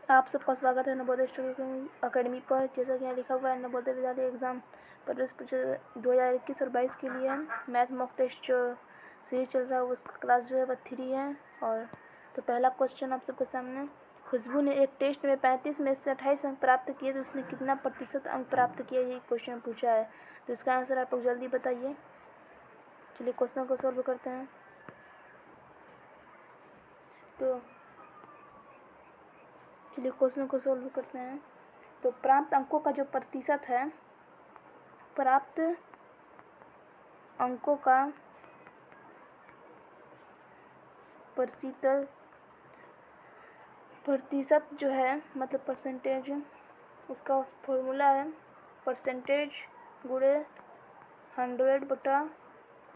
आप सबका स्वागत है नवोदय स्टडी अकेडमी पर। जैसा कि यहाँ लिखा हुआ है, नवोदय विद्यालय एग्ज़ाम प्रवेश 2021 और 22 के लिए मैथ मॉक टेस्ट जो सीरीज चल रहा है उसका क्लास जो है वह 3 है। और तो पहला क्वेश्चन आप सबके सामने, खुशबू ने एक टेस्ट में 35 में से 28 अंक प्राप्त किए तो उसने कितना प्रतिशत अंक प्राप्त किया, ये क्वेश्चन पूछा है। तो इसका आंसर आप लोग जल्दी बताइए। चलिए क्वेश्चन को सॉल्व करते हैं। तो चलिए क्वेश्चन को सॉल्व करते हैं। तो प्राप्त अंकों का जो प्रतिशत है, प्राप्त अंकों का प्रतिशत जो है मतलब परसेंटेज, उसका फॉर्मूला है परसेंटेज गुणे 100 बटा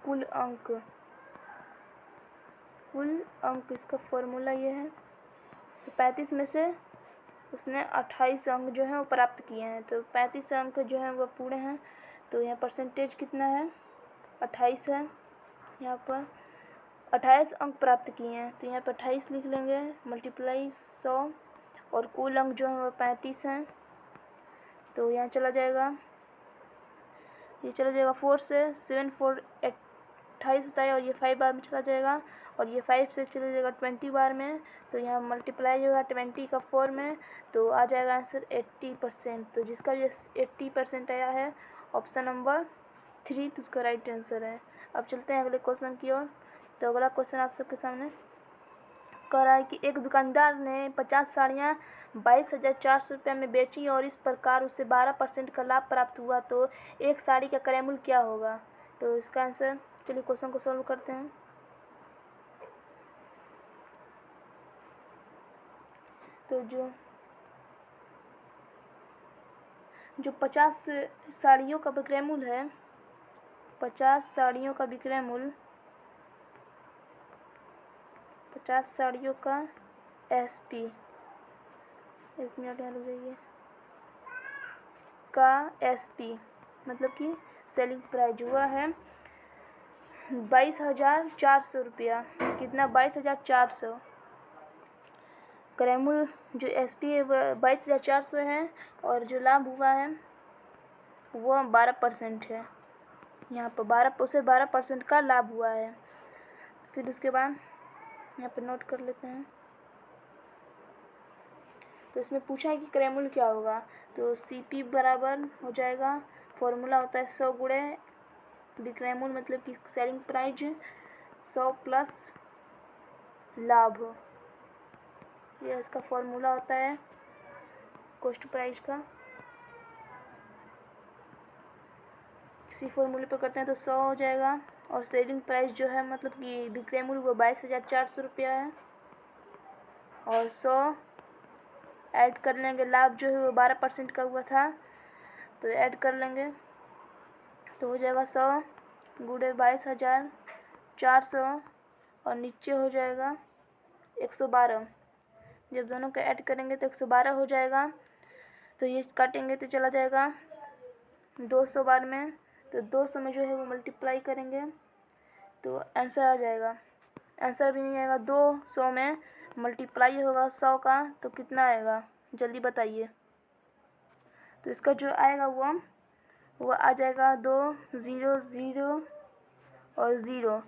कुल अंक। इसका फॉर्मूला ये है। तो 35 में से उसने 28 अंक जो हैं वो प्राप्त किए हैं, तो 35 अंक जो हैं वो पूरे हैं। तो यहाँ परसेंटेज कितना है, 28 है। यहाँ पर 28 अंक प्राप्त किए हैं, तो यहाँ पर 28 लिख लेंगे मल्टीप्लाई 100, और कुल अंक जो है वो 35 हैं। तो यहाँ चला जाएगा, ये चला जाएगा 4 से 7 4 28 होता है, और ये 5 बार में चला जाएगा, और ये 5 से चला जाएगा 20 बार में। तो यहाँ मल्टीप्लाई होगा 20 का 4 में, तो आ जाएगा आंसर 80%। तो जिसका ये 80% आया है ऑप्शन नंबर 3, तो उसका राइट आंसर है। अब चलते हैं अगले क्वेश्चन की ओर। तो अगला क्वेश्चन आप सबके सामने कह रहा है कि एक दुकानदार ने 50 साड़ियाँ 22,400 रुपये में बेची और इस प्रकार उसे 12% का लाभ प्राप्त हुआ, तो एक साड़ी का क्रय मूल्य क्या होगा। तो इसका आंसर, चलिए क्वेश्चन को सॉल्व करते हैं। तो जो 50 साड़ियों का विक्रय मूल्य है, 50 साड़ियों का विक्रय मूल्य, 50 साड़ियों का एसपी, एक मिनट यहाँ रुक जाइए, का एसपी मतलब कि सेलिंग प्राइस हुआ है 22,400 रुपया। कितना, 22,400। क्रय मूल्य जो एसपी है वह 22,400 है, और जो लाभ हुआ है वह 12% है। यहाँ पर उसे 12% का लाभ हुआ है। फिर उसके बाद यहाँ पर नोट कर लेते हैं। तो इसमें पूछा है कि क्रय मूल्य क्या होगा। तो सीपी बराबर हो जाएगा, फॉर्मूला होता है 100 गुणे विक्रय मूल्य मतलब कि सेलिंग प्राइस 100 प्लस लाभ, यह इसका फॉर्मूला होता है कॉस्ट प्राइस का। इसी फॉर्मूले पे करते हैं तो 100 हो जाएगा, और सेलिंग प्राइस जो है मतलब कि विक्रय मूल्य वो 22,400 रुपया है, और 100 ऐड कर लेंगे, लाभ जो है वो 12% का हुआ था, तो ऐड कर लेंगे तो हो जाएगा 100 गुणे 22,400, और नीचे हो जाएगा 112। जब दोनों का ऐड करेंगे तो 112 हो जाएगा। तो ये काटेंगे तो चला जाएगा 200 बार में, तो 200 में जो है वो मल्टीप्लाई करेंगे तो आंसर आ जाएगा। आंसर भी नहीं आएगा, 200 में मल्टीप्लाई होगा 100 का, तो कितना आएगा जल्दी बताइए। तो इसका जो आएगा वो आ जाएगा 2 0 0 और 0,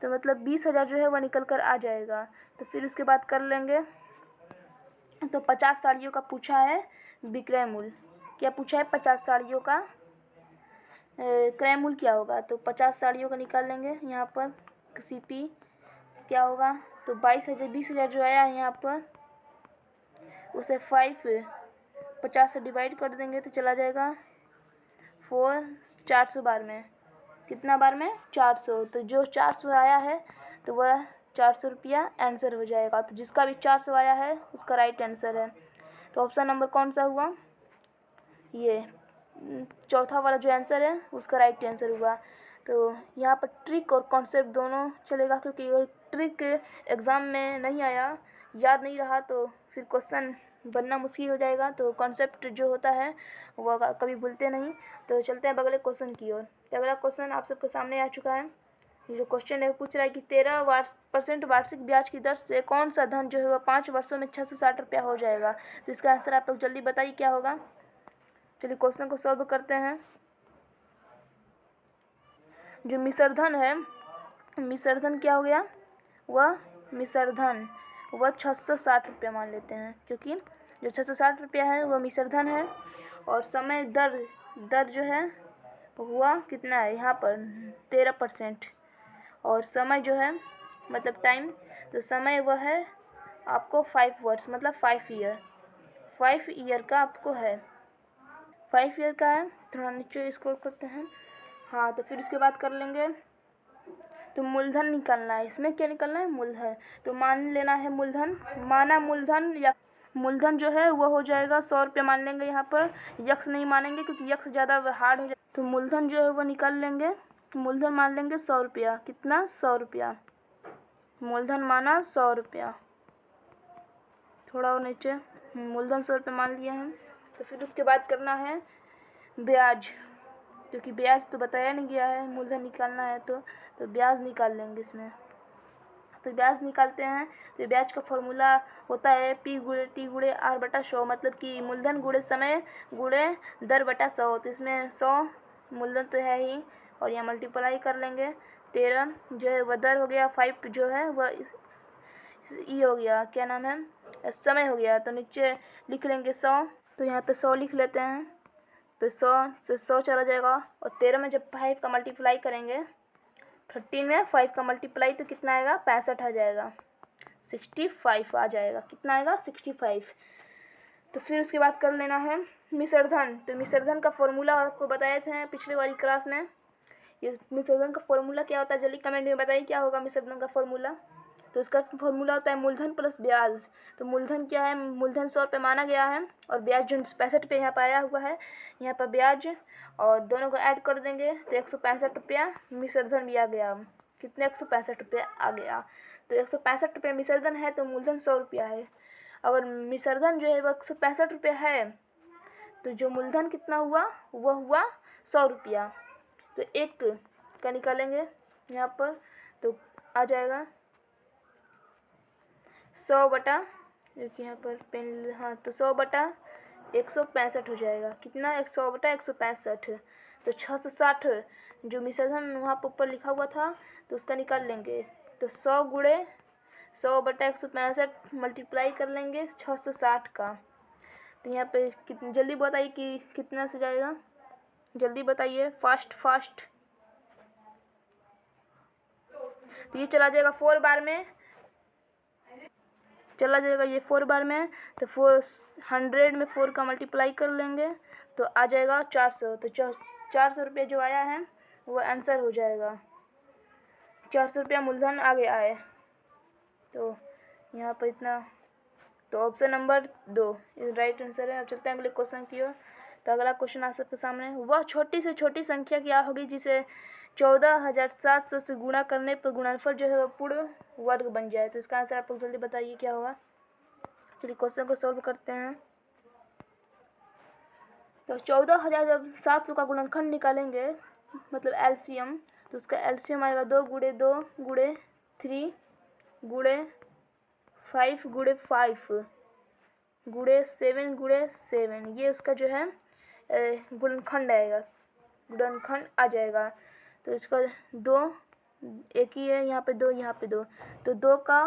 तो मतलब 20,000 जो है वह निकल कर आ जाएगा। तो फिर उसके बाद कर लेंगे, तो 50 साड़ियों का पूछा है विक्रय मूल्य, क्या पूछा है, 50 साड़ियों का क्रय मूल्य क्या होगा। तो 50 साड़ियों का निकाल लेंगे, यहाँ पर सीपी क्या होगा, तो 20,000 जो आया है यहाँ पर उसे 50 से डिवाइड कर देंगे तो चला जाएगा 400 बार में, कितना बार में, 400। तो जो 400 आया है तो वह 400 रुपया आंसर हो जाएगा। तो जिसका भी 400 आया है उसका राइट आंसर है। तो ऑप्शन नंबर कौन सा हुआ, ये चौथा वाला जो आंसर है उसका राइट आंसर हुआ। तो यहाँ पर ट्रिक और कॉन्सेप्ट दोनों चलेगा, क्योंकि वो ट्रिक एग्ज़ाम में नहीं आया, याद नहीं रहा, तो फिर क्वेश्चन बनना मुश्किल हो जाएगा। तो कॉन्सेप्ट जो होता है वो कभी भूलते नहीं। तो चलते हैं अगले क्वेश्चन की ओर। तो अगला क्वेश्चन आप सबके सामने आ चुका है। ये जो क्वेश्चन है पूछ रहा है कि 13% वार्षिक ब्याज की दर से कौन सा धन जो है वह 5 वर्षों में 660 रुपया हो जाएगा। तो इसका आंसर आप लोग जल्दी बताइए क्या होगा। चलिए क्वेश्चन को सॉल्व करते हैं। जो मिश्रधन है, मिश्रधन क्या हो गया, वह मिश्रधन वह 660 रुपया मान लेते हैं, क्योंकि जो 660 रुपया है वह मिश्रधन है। और समय दर जो है हुआ कितना है यहाँ पर 13%। और समय जो है मतलब टाइम, तो समय वह है आपको 5 वर्ष मतलब 5 ईयर, 5 ईयर का आपको है, 5 ईयर का है। थोड़ा नीचे स्क्रॉल करते हैं। हाँ, तो फिर उसके बाद कर लेंगे। तो मूलधन निकालना है, इसमें क्या निकालना है, मूलधन। तो मान लेना है मूलधन, माना मूलधन या मूलधन जो है वो हो जाएगा 100 रुपये मान लेंगे यहाँ पर, यक्स नहीं मानेंगे क्योंकि यक्स ज़्यादा हार्ड हो जाए। तो मूलधन जो है वो निकाल लेंगे। तो मूलधन मान लेंगे 100 रुपया, कितना 100 रुपया, मूलधन माना 100 रुपया। थोड़ा और नीचे मूलधन 100 रुपये मान लिया है। तो फिर उसके बाद करना है ब्याज, क्योंकि ब्याज तो बताया नहीं गया है, मूलधन निकालना है तो ब्याज निकाल लेंगे इसमें। तो ब्याज निकालते हैं। तो ब्याज का फॉर्मूला होता है P गुणे T गुणे R बटा 100, मतलब कि मूलधन गुणे समय गुणे दर बटा 100। तो इसमें 100 मूलधन तो है ही, और यहाँ मल्टीप्लाई कर लेंगे। 13 जो है वह दर हो गया, 5 जो है वह ई हो गया, क्या नाम है, समय हो गया। तो नीचे लिख लेंगे 100, तो यहाँ पे 100 लिख लेते हैं। तो 100 से 100 चला जाएगा, और 13 में जब 5 का मल्टीप्लाई करेंगे, 13 में 5 का मल्टीप्लाई तो कितना आएगा, 65 आ जाएगा, 65 आ जाएगा, कितना आएगा 65। तो फिर उसके बाद कर लेना है मिश्रधन। तो मिश्रधन का फॉर्मूला आपको बताए थे पिछले वाली क्लास में। ये मिश्रधन का फॉर्मूला क्या होता है, जल्दी कमेंट में बताइए क्या होगा मिश्रधन का फॉर्मूला। तो इसका फॉर्मूला होता है मूलधन प्लस ब्याज। तो मूलधन क्या है, मूलधन 100 रुपये माना गया है, और ब्याज जो 65 पे यहाँ पर आया हुआ है, यहाँ पर ब्याज और दोनों को ऐड कर देंगे तो 165 रुपया मिश्रधन भी आ गया। कितने, 165 रुपया आ गया। तो 165 रुपये मिश्रधन है, तो मूलधन 100 रुपया है। अगर मिश्रधन जो है वो 165 रुपये है, तो जो मूलधन कितना हुआ, वह हुआ 100 रुपया। तो एक का निकालेंगे यहाँ पर, तो आ जाएगा 100 बटा, देखिए यहाँ पर पेन, हाँ, तो 100 बटा 165 हो जाएगा, कितना 100 बटा 165। तो 660 जो मिश्रधन वहाँ पर ऊपर लिखा हुआ था तो उसका निकाल लेंगे। तो 100 गुणे 100 बटा 165 मल्टीप्लाई कर लेंगे 660 का। तो यहाँ पे कितनी, जल्दी बताइए कि कितना से जाएगा, जल्दी बताइए, फास्ट। तो ये चला जाएगा 4 बार में, चला जाएगा ये 4 बार में। तो 400 में 4 का मल्टीप्लाई कर लेंगे तो आ जाएगा 400। तो 400 रुपये जो आया है वो आंसर हो जाएगा, 400 रुपया मूलधन आगे आए। तो यहाँ पर इतना, तो ऑप्शन नंबर 2 राइट आंसर है। अब चलते हैं अगले क्वेश्चन की ओर। तो अगला क्वेश्चन आप सबके सामने, वह छोटी से छोटी संख्या क्या होगी जिसे 14,700 से गुणा करने पर गुणनफल जो है वह पूर्ण वर्ग बन जाए। तो इसका आंसर आप लोग जल्दी बताइए क्या होगा। चलिए क्वेश्चन को सॉल्व करते हैं। तो 14,700 का गुणनखंड निकालेंगे, मतलब एलसीएम। तो उसका एलसीएम आएगा 2 गुणे 2 गुणे 3 गुणे 5 गुणे 5 गुणे 7 गुणे 7, ये उसका जो है गुणनखंड आएगा, गुणनखंड आ जाएगा। तो इसका 2 एक ही है, यहाँ पे 2 यहाँ पे 2, तो 2 का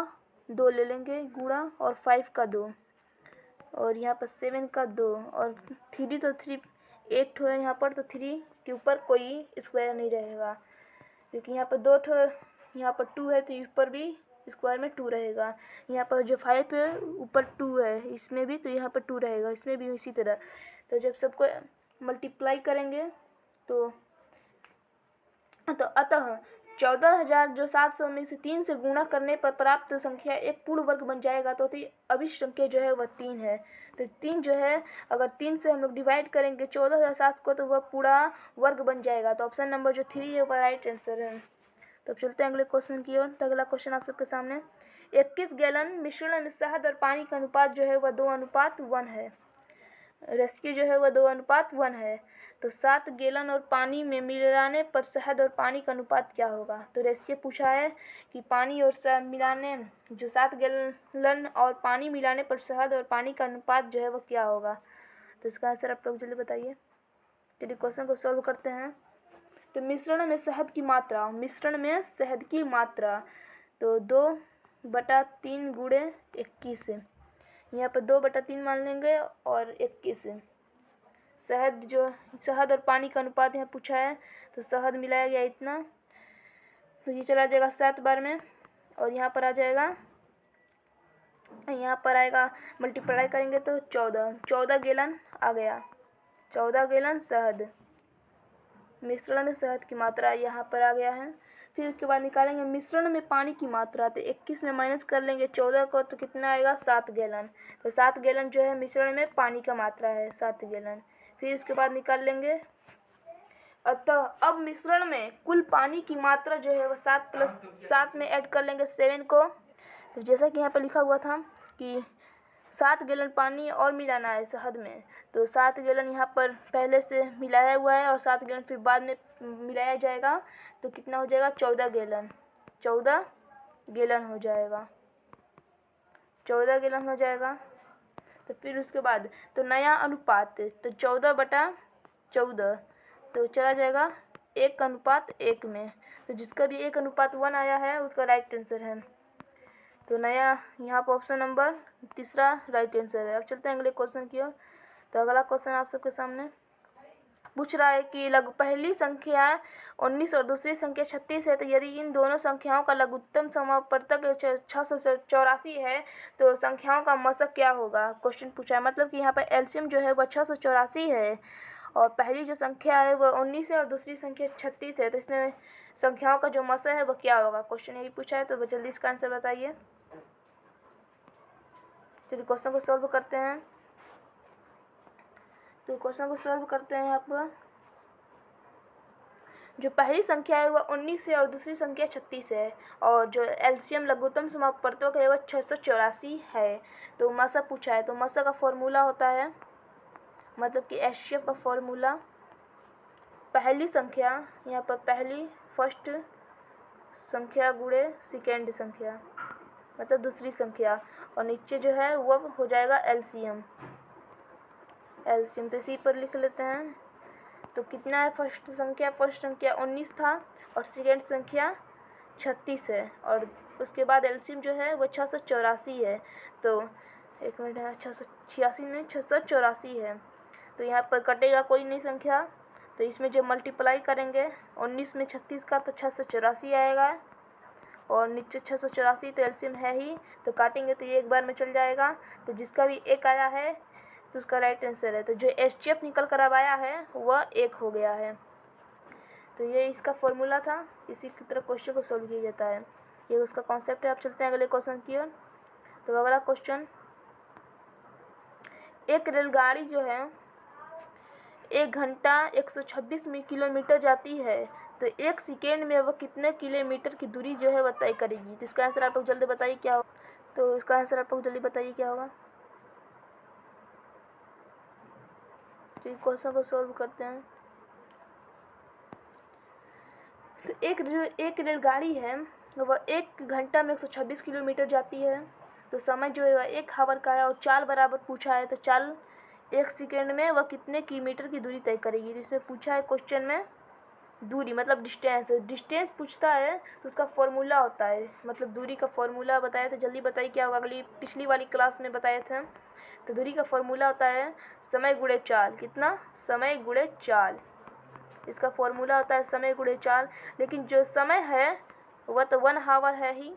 2 ले लेंगे गुणा, और 5 का 2, और यहाँ पर 7 का 2, और 3 तो 3 एक ठो है यहाँ पर, तो 3 के ऊपर कोई स्क्वायर नहीं रहेगा, क्योंकि यहाँ पर 2 ठो, यहाँ पर 2 है तो ऊपर भी स्क्वायर में 2 रहेगा। यहाँ पर जो 5 है ऊपर 2 है, इसमें भी, तो यहाँ पर 2 रहेगा, इसमें भी इसी तरह। तो जब सबको मल्टीप्लाई करेंगे तो अतः 14,700 में से 3 से गुणा करने पर प्राप्त संख्या एक पूर्ण वर्ग बन जाएगा। तो अभिष्ट संख्या जो है वह 3 है। तो 3 जो है, अगर 3 से हम लोग डिवाइड करेंगे 14,700 को, तो वह पूरा वर्ग बन जाएगा। तो ऑप्शन नंबर जो 3 है वह राइट आंसर है। तो अब चलते हैं अगले क्वेश्चन की ओर। तो अगला क्वेश्चन आप सबके सामने, 21 गैलन मिश्रण में शहद और पानी का अनुपात जो है वह 2:1 है। रेस्क्यू जो है वह 2:1 है। तो 7 गैलन और पानी में मिलाने पर शहद और पानी का अनुपात क्या होगा। तो रेस्क्यू पूछा है कि पानी और शहद मिलाने, जो 7 गैलन और पानी मिलाने पर शहद और पानी का अनुपात जो है वह क्या होगा। तो इसका आंसर आप लोग जल्दी बताइए। चलिए क्वेश्चन को सॉल्व करते हैं। तो मिश्रण में शहद की मात्रा, मिश्रण में शहद की मात्रा तो 2/3 गुणे 21 है। यहाँ पर 2/3 मान लेंगे और 21 है। शहद और पानी का अनुपात यहाँ पूछा है, तो शहद मिलाया गया इतना, तो ये चला जाएगा 7 बार में, और यहाँ पर आ जाएगा, यहाँ पर आएगा मल्टीप्लाई करेंगे तो 14 गैलन आ गया। 14 गैलन शहद, मिश्रण में शहद की मात्रा यहाँ पर आ गया है। फिर उसके बाद निकालेंगे मिश्रण में पानी की मात्रा, तो 21 में माइनस कर लेंगे 14 को, तो कितना आएगा 7 गैलन। तो 7 गैलन जो है मिश्रण में पानी का मात्रा है, 7 गैलन। फिर उसके बाद निकाल लेंगे, अतः अब मिश्रण में कुल पानी की मात्रा जो है वह 7 + 7 में ऐड कर लेंगे 7 को। तो जैसा कि यहाँ पर लिखा हुआ था कि 7 गैलन पानी और मिलाना है शहद में, तो 7 गैलन यहाँ पर पहले से मिलाया हुआ है और 7 गैलन फिर बाद में मिलाया जाएगा, तो कितना हो जाएगा 14 गैलन। 14 गैलन हो जाएगा, 14 गैलन हो जाएगा। तो फिर उसके बाद तो नया अनुपात, तो 14/14, तो चला जाएगा 1:1 में। तो जिसका भी 1:1 आया है उसका राइट आंसर है। तो नया यहाँ पर ऑप्शन नंबर 3 राइट आंसर है। अब चलते हैं अगले क्वेश्चन की ओर। तो अगला क्वेश्चन आप सबके सामने पूछ रहा है कि पहली संख्या 19 और दूसरी संख्या 36 है, तो यदि इन दोनों संख्याओं का लघुत्तम समापवर्तक 684 है, तो संख्याओं का मशक क्या होगा। क्वेश्चन पूछा है, मतलब कि यहाँ पर एलसीएम जो है वह 684 है, और पहली जो संख्या है वह 19 है और दूसरी संख्या 36 है, तो इसमें संख्याओं का जो मशक है वह क्या होगा। क्वेश्चन यही पूछा है, तो जल्दी इसका आंसर बताइए। चलिए क्वेश्चन को सॉल्व करते हैं। तो क्वेश्चन को सॉल्व करते हैं। यहाँ पर जो पहली संख्या है वह 19 है और दूसरी संख्या 36 है, और जो एलसीएम लघुत्तम समापवर्तक है वह 684 है। तो मशक पूछा है, तो मशक का फॉर्मूला होता है, मतलब कि एचसीएफ का फॉर्मूला पहली संख्या, यहाँ पर पहली फर्स्ट संख्या गुणे सेकेंड संख्या, मतलब दूसरी संख्या, और नीचे जो है वो हो जाएगा एलसीएम। तो इसी पर लिख लेते हैं। तो कितना है फर्स्ट संख्या 19 था और सेकेंड संख्या 36 है, और उसके बाद एलसीएम जो है वो 684 है। तो एक मिनट है, 686 नहीं 684 है। तो यहाँ पर कटेगा कोई नहीं संख्या, तो इसमें जो मल्टीप्लाई करेंगे 19 में 36 का, तो 684 आएगा, और नीचे 684, तो एलसीएम है ही, तो काटेंगे तो ये एक बार में चल जाएगा। तो जिसका भी एक आया है तो उसका राइट आंसर है। तो जो एचसीएफ निकल कर अब आया है वह 1 हो गया है। तो ये इसका फॉर्मूला था, इसी की तरह क्वेश्चन को सॉल्व किया जाता है, ये उसका कॉन्सेप्ट है। आप चलते हैं अगले क्वेश्चन की ओर। तो अगला क्वेश्चन, एक रेलगाड़ी जो है 1 घंटा 126 किलोमीटर जाती है, तो 1 सेकेंड में वह कितने किलोमीटर की दूरी जो है वह तय करेगी। तो इसका आंसर आप लोग जल्दी बताइए क्या होगा। तो इसका आंसर आप लोग जल्दी बताइए क्या होगा। तो क्वेश्चन को सॉल्व करते हैं। तो एक रेलगाड़ी है वह 1 घंटा में 126 किलोमीटर जाती है, तो समय जो है वह 1 आवर का है, और चाल बराबर पूछा है, तो चाल 1 सेकेंड में वह कितने किलोमीटर की दूरी तय करेगी। तो इसमें पूछा है क्वेश्चन में दूरी, मतलब डिस्टेंस पूछता है, तो उसका फॉर्मूला होता है, मतलब दूरी का फॉर्मूला बताया। तो जल्दी बताइए क्या होगा, पिछली वाली क्लास में बताए थे। तो दूरी का फॉर्मूला होता है समय गुणे चाल। कितना, समय गुणे चाल, इसका फॉर्मूला होता है समय गुणे चाल। लेकिन जो समय है वह तो 1 आवर है ही,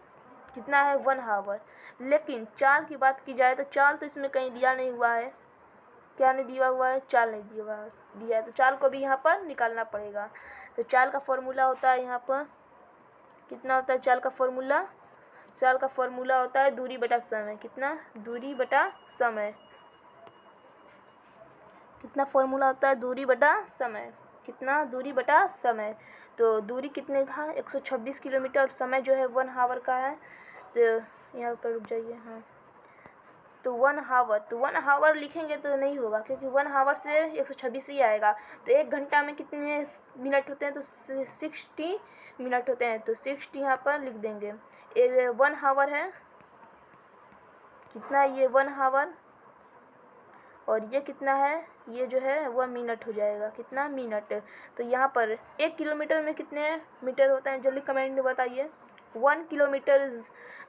कितना है 1 आवर। लेकिन चाल की बात की जाए तो चाल तो इसमें कहीं दिया नहीं हुआ है। क्या नहीं दिया हुआ है, चाल नहीं दिया है, तो चाल को भी यहाँ पर निकालना पड़ेगा। तो चाल का फॉर्मूला होता है यहाँ पर कितना होता है चाल का फॉर्मूला। चाल का फॉर्मूला होता है दूरी बटा समय। कितना, दूरी बटा समय। कितना फॉर्मूला होता है, दूरी बटा समय। कितना, दूरी बटा समय। तो दूरी कितने था 126 किलोमीटर, और समय जो है 1 आवर का है। तो यहाँ पर रुक जाइए, हाँ तो 1 हावर, तो 1 हावर लिखेंगे तो नहीं होगा, क्योंकि 1 हावर से 126 ही आएगा। तो 1 घंटा में कितने मिनट होते हैं, तो 60 मिनट होते हैं, तो 60 यहाँ पर लिख देंगे। 1 हावर है कितना, ये 1 हावर, और ये कितना है, ये जो है वह मिनट हो जाएगा, कितना मिनट। तो यहाँ पर 1 किलोमीटर में कितने मीटर होते हैं, जल्दी कमेंट में बताइए। 1 किलोमीटर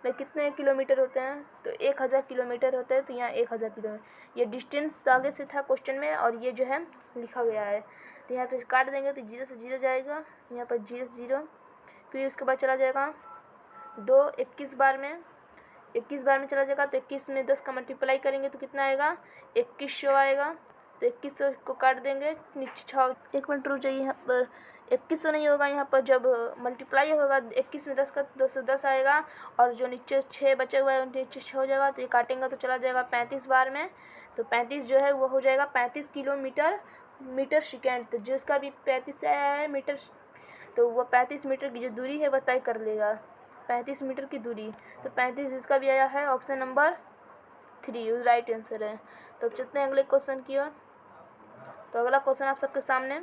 में कितने किलोमीटर होते हैं, तो 1000 किलोमीटर होते हैं। तो यहाँ 1000 किलोमीटर, ये डिस्टेंस आगे से था क्वेश्चन में, और ये जो है लिखा गया है। तो यहाँ पे काट देंगे तो 0 से 0 जाएगा, यहाँ पर 0 से 0, फिर उसके बाद चला जाएगा 2 21 बार में, 21 बार में चला जाएगा। तो 21 में 10 का मल्टीप्लाई करेंगे तो कितना आएगा, 2100 आएगा। तो 2100 को काट देंगे, नीचे 6, 1 मिनट रुक जाइए। यहाँ पर 2100 नहीं होगा, यहाँ पर जब मल्टीप्लाई होगा 21 में 10 का 10 आएगा, और जो नीचे 6 बचे हुआ है नीचे 6 हो जाएगा। तो ये काटेंगे तो चला जाएगा 35 बार में। तो 35 जो है वो हो जाएगा 35 किलोमीटर मीटर सेकेंड। तो जिसका भी 35 से आया है मीटर, तो वो 35 मीटर की जो दूरी है वह तय कर लेगा, 35 मीटर की दूरी। तो 35 इसका भी आया है, ऑप्शन नंबर 3 राइट आंसर है। तो अब चलते हैं अगले क्वेश्चन की ओर। तो अगला क्वेश्चन आप सबके सामने,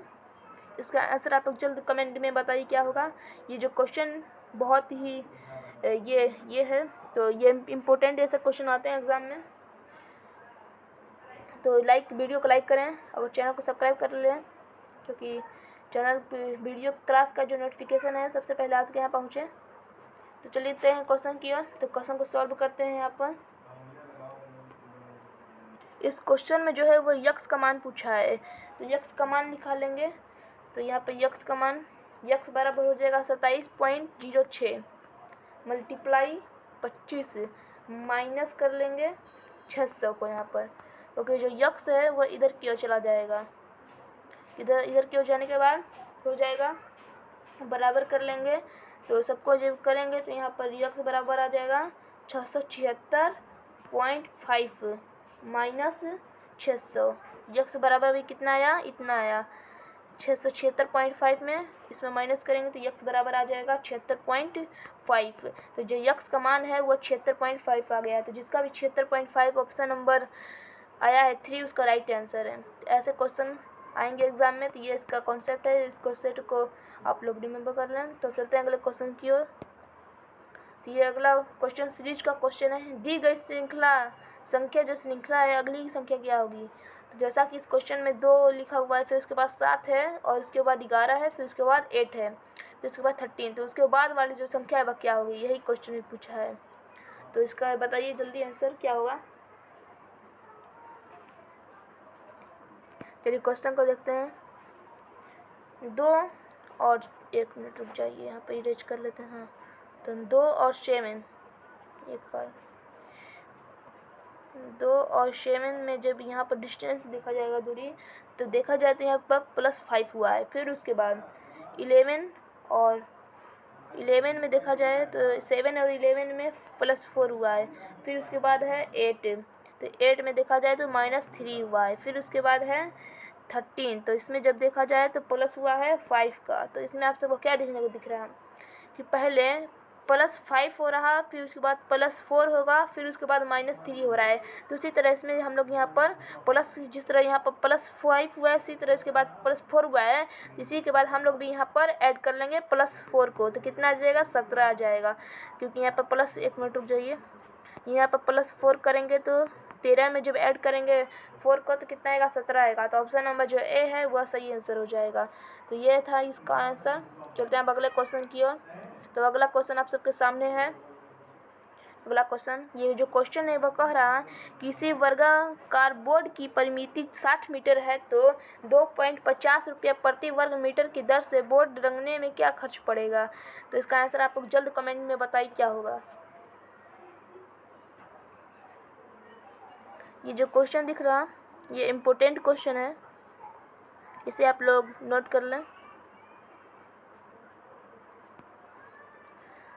इसका आंसर आप लोग जल्द कमेंट में बताइए क्या होगा। ये जो क्वेश्चन बहुत ही ये है, तो ये इम्पोर्टेंट ऐसे क्वेश्चन आते हैं एग्ज़ाम में। तो वीडियो को लाइक करें और चैनल को सब्सक्राइब कर लें, क्योंकि चैनल वीडियो क्लास का जो नोटिफिकेशन है सबसे पहले आपके यहाँ पहुँचे। तो चलिए हैं क्वेश्चन की ओर। तो क्वेश्चन को सॉल्व करते हैं यहाँ पर। इस क्वेश्चन में जो है वो यक्स का मान पूछा है, तो यक्स का मान निकालेंगे। तो यहाँ पे यक्स का मान, यक्स बराबर हो जाएगा 27.06 मल्टीप्लाई 25 माइनस कर लेंगे 600 को यहाँ पर, क्योंकि जो यक्स है वो इधर की ओर चला जाएगा। इधर की ओर जाने के बाद हो जाएगा, बराबर कर लेंगे। तो सबको जब करेंगे तो यहाँ पर यक्स बराबर आ जाएगा 676.5 माइनस 600। यक्स बराबर भी कितना आया, इतना आया 676.5 में, इसमें माइनस करेंगे तो यक्स बराबर आ जाएगा 76.5। तो जो यक्स का मान है वो 76.5 आ गया। तो जिसका भी 76.5 ऑप्शन नंबर आया है 3 उसका राइट आंसर है। ऐसे क्वेश्चन आएंगे एग्जाम में, तो ये इसका कॉन्सेप्ट है, इस कॉन्सेप्ट को आप लोग रिमेंबर कर लें। तो चलते हैं अगले क्वेश्चन की ओर। तो ये अगला क्वेश्चन सीरीज का क्वेश्चन है। दी गई श्रृंखला संख्या, जो श्रृंखला है अगली संख्या क्या होगी। तो जैसा कि इस क्वेश्चन में 2 लिखा हुआ है, फिर उसके बाद 7 है, और उसके बाद 11 है, फिर उसके बाद 8 है, फिर उसके बाद 13। तो उसके बाद वाली जो संख्या है वह क्या होगी, यही क्वेश्चन में पूछा है। तो इसका बताइए जल्दी आंसर क्या होगा। चलिए क्वेश्चन को देखते हैं। 2 और 1 मिनट रुक जाइए, यहाँ पर इरेज कर लेते हैं। हाँ, तो 2 और 7 एक बार 2 और 7 में जब यहाँ पर डिस्टेंस देखा जाएगा, दूरी, तो देखा जाए तो यहाँ पर +5 हुआ है। फिर उसके बाद 11 और 11 में देखा जाए तो 7 और 11 में +4 हुआ है। फिर उसके बाद है 8, तो 8 में देखा जाए तो -3 हुआ है। फिर उसके बाद है 13, तो इसमें जब देखा जाए तो प्लस हुआ है 5 का। तो इसमें आप सबको क्या देखने को दिख रहा है कि पहले +5 हो रहा, फिर उसके बाद +4 होगा, फिर उसके बाद -3 हो रहा है। तो उसी तरह इसमें हम लोग यहाँ पर प्लस, जिस तरह यहाँ पर +5 हुआ है, इसी तरह इसके बाद +4 हुआ है, इसी के बाद हम लोग भी यहाँ पर ऐड कर लेंगे +4 को। तो कितना आ जाएगा, 17 आ जाएगा, क्योंकि यहाँ पर प्लस, 1 मिनट रुक जाइए, यहाँ पर +4 करेंगे तो 13 में जब ऐड करेंगे 4 को तो कितना आएगा, 17 आएगा। तो ऑप्शन नंबर जो ए है वह सही आंसर हो जाएगा। तो ये था इसका आंसर। चलते हैं अगले क्वेश्चन की ओर। तो अगला क्वेश्चन आप सबके सामने है। अगला क्वेश्चन, ये जो क्वेश्चन है वह कह रहा है किसी वर्गाकार बोर्ड की परिमिति 60 मीटर है, तो 2.50 रुपये प्रति वर्ग मीटर की दर से बोर्ड रंगने में क्या खर्च पड़ेगा। तो इसका आंसर आप लोग जल्द कमेंट में बताइए क्या होगा। ये जो क्वेश्चन दिख रहा ये इम्पोर्टेंट क्वेश्चन है, इसे आप लोग नोट कर लें।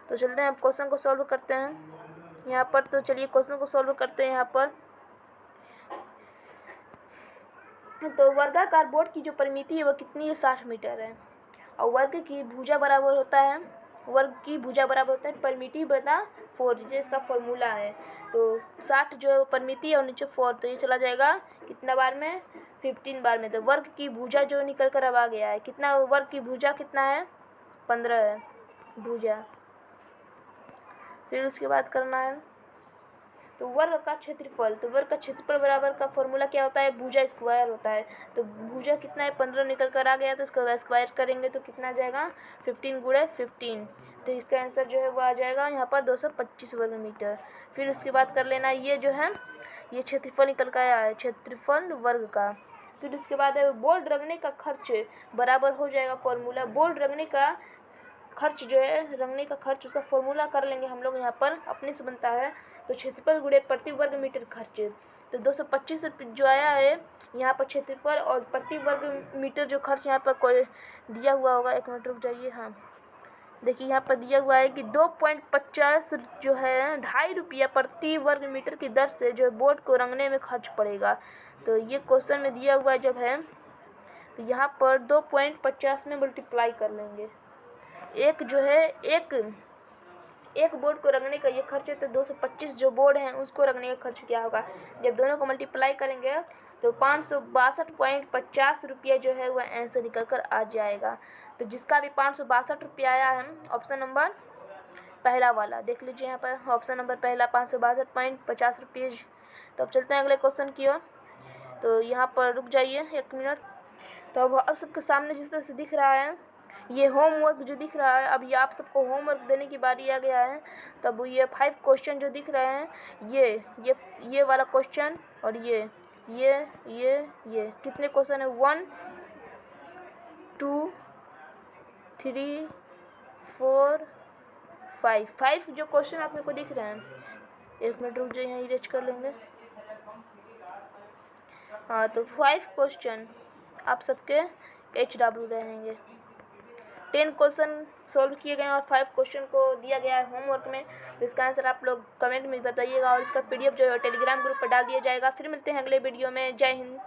तो चलते हैं अब क्वेश्चन को सॉल्व करते हैं यहाँ पर। तो चलिए क्वेश्चन को सॉल्व करते हैं यहाँ पर। तो वर्गाकार बोर्ड की जो परिमिति है वो कितनी है, 60 मीटर है, और वर्ग की भुजा बराबर होता है परिमिति बटा 4, ये इसका फॉर्मूला है। तो 60 जो है परिमिति है और नीचे 4, तो ये चला जाएगा कितना बार में, 15 बार में। तो वर्ग की भुजा जो निकल कर अब आ गया है, कितना वर्ग की भुजा कितना है, 15 है भुजा। फिर उसके बाद करना है तो वर्ग का क्षेत्रफल, तो वर्ग का क्षेत्रफल बराबर का फॉर्मूला क्या होता है, भुजा स्क्वायर होता है। तो भुजा कितना है, 15 निकल कर आ गया, तो इसका स्क्वायर करेंगे तो कितना आ जाएगा, 15 गुणे 15। तो इसका आंसर जो है वो आ जाएगा यहाँ पर 225 वर्ग मीटर। फिर उसके बाद कर लेना ये जो है, ये क्षेत्रफल निकल कर आया है, क्षेत्रफल वर्ग का। फिर उसके बाद है बोर्ड रंगने का खर्च बराबर हो जाएगा फॉर्मूला, बोर्ड रंगने का खर्च जो है, रंगने का खर्च, उसका फॉर्मूला कर लेंगे हम लोग यहाँ पर, अपने से बनता है तो क्षेत्रफल गुणे प्रति वर्ग मीटर खर्च। तो 225 जो आया है यहाँ पर क्षेत्रफल, और प्रति वर्ग मीटर जो खर्च यहाँ पर कोई दिया हुआ होगा, एक मिनट रुक जाइए, हाँ देखिए यहाँ पर दिया हुआ है कि 2.50 जो है 2.5 रुपया प्रति वर्ग मीटर की दर से जो है बोर्ड को रंगने में खर्च पड़ेगा। तो ये क्वेश्चन में दिया हुआ जब है, तो यहाँ पर 2.50 में मल्टीप्लाई कर लेंगे। एक जो है एक बोर्ड को रंगने का ये खर्च है, तो 225 जो बोर्ड हैं उसको रंगने का खर्च क्या होगा, जब दोनों को मल्टीप्लाई करेंगे तो 562.50 रुपया जो है वह आंसर निकल कर आ जाएगा। तो जिसका भी 562 रुपया आया है, ऑप्शन नंबर पहला वाला देख लीजिए यहाँ पर, ऑप्शन नंबर पहला 562.50 रुपये। तो अब चलते हैं अगले क्वेश्चन की ओर। तो यहाँ पर रुक जाइए 1 मिनट। तो अब सबके सामने जिस तरह से दिख रहा है, ये होमवर्क जो दिख रहा है, अब ये आप सबको होमवर्क देने की बारी आ गया है। तब ये 5 क्वेश्चन जो दिख रहे हैं, ये वाला क्वेश्चन और ये कितने क्वेश्चन है, 1 2 3 4 5 जो क्वेश्चन आप मेरे को दिख रहे हैं। 1 मिनट रुक जाइए, यहाँ इरेज कर लेंगे। हाँ, तो 5 क्वेश्चन आप सबके HW रहेंगे। 10 क्वेश्चन सॉल्व किए गए हैं और 5 क्वेश्चन को दिया गया है होमवर्क में। तो इसका आंसर आप लोग कमेंट में बताइएगा, और इसका PDF जो है टेलीग्राम ग्रुप पर डाल दिया जाएगा। फिर मिलते हैं अगले वीडियो में। जय हिंद।